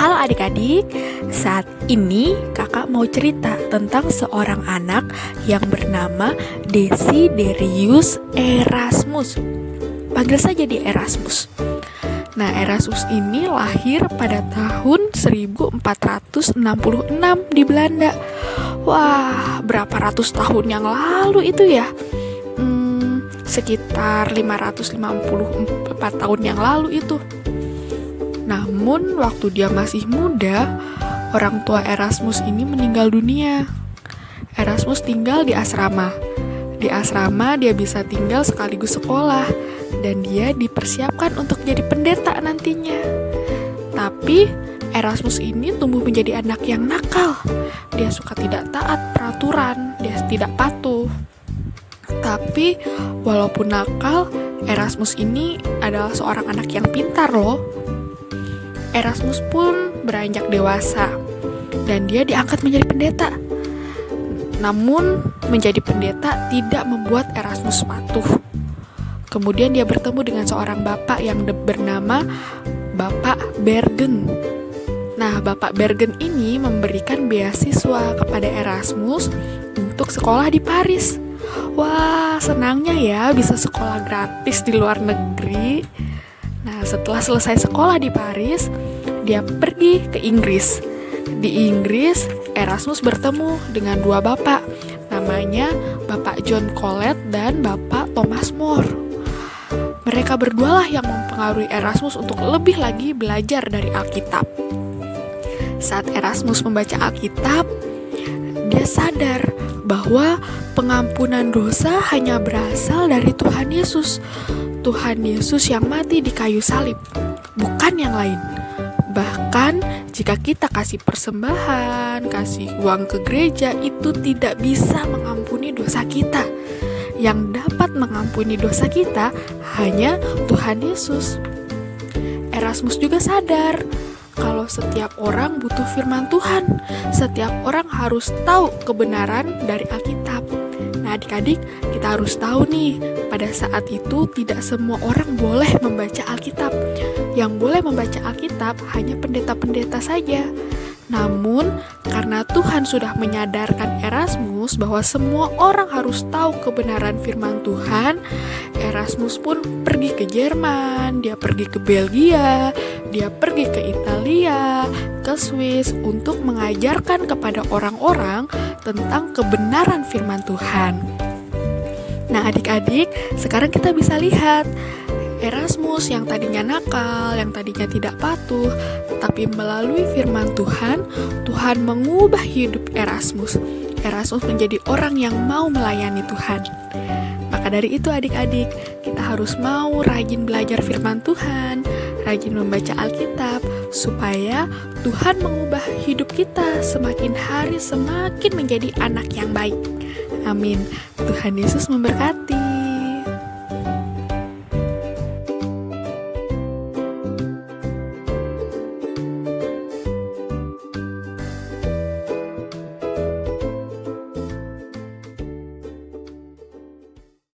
Halo adik-adik, saat ini kakak mau cerita tentang seorang anak yang bernama Desiderius Erasmus. Panggil saja dia Erasmus. Nah, Erasmus ini lahir pada tahun 1466 di Belanda. Wah, berapa ratus tahun yang lalu itu ya? Sekitar 554 tahun yang lalu itu. Namun waktu dia masih muda, orang tua Erasmus ini meninggal dunia. Erasmus tinggal di asrama. Di asrama dia bisa tinggal sekaligus sekolah, dan dia dipersiapkan untuk jadi pendeta nantinya. Tapi Erasmus ini tumbuh menjadi anak yang nakal. Dia suka tidak taat peraturan, dia tidak patuh. Tapi walaupun nakal, Erasmus ini adalah seorang anak yang pintar loh. Erasmus pun beranjak dewasa dan dia diangkat menjadi pendeta. Namun menjadi pendeta tidak membuat Erasmus patuh. Kemudian dia bertemu dengan seorang bapak yang bernama Bapak Bergen. Nah, Bapak Bergen ini memberikan beasiswa kepada Erasmus untuk sekolah di Paris. Wah, senangnya ya bisa sekolah gratis di luar negeri. Nah, setelah selesai sekolah di Paris, dia pergi ke Inggris. Di Inggris, Erasmus bertemu dengan dua bapak, namanya Bapak John Colet dan Bapak Thomas More. Mereka berdualah yang mempengaruhi Erasmus untuk lebih lagi belajar dari Alkitab. Saat Erasmus membaca Alkitab, dia sadar bahwa pengampunan dosa hanya berasal dari Tuhan Yesus. Tuhan Yesus yang mati di kayu salib, bukan yang lain. Bahkan jika kita kasih persembahan, kasih uang ke gereja, itu tidak bisa mengampuni dosa kita. Yang dapat mengampuni dosa kita hanya Tuhan Yesus. Erasmus juga sadar kalau setiap orang butuh firman Tuhan. Setiap orang harus tahu kebenaran dari Alkitab. Nah, adik-adik, kita harus tahu nih, pada saat itu tidak semua orang boleh membaca Alkitab. Yang boleh membaca Alkitab hanya pendeta-pendeta saja. Namun, karena Tuhan sudah menyadarkan Erasmus bahwa semua orang harus tahu kebenaran firman Tuhan, Erasmus pun pergi ke Jerman, dia pergi ke Belgia, dia pergi ke Italia, ke Swiss untuk mengajarkan kepada orang-orang tentang kebenaran firman Tuhan. Nah, adik-adik, sekarang kita bisa lihat Erasmus yang tadinya nakal, yang tadinya tidak patuh, tapi melalui firman Tuhan, Tuhan mengubah hidup Erasmus. Erasmus menjadi orang yang mau melayani Tuhan. Maka dari itu adik-adik, kita harus mau rajin belajar firman Tuhan, rajin membaca Alkitab, supaya Tuhan mengubah hidup kita semakin hari semakin menjadi anak yang baik. Amin. Tuhan Yesus memberkati.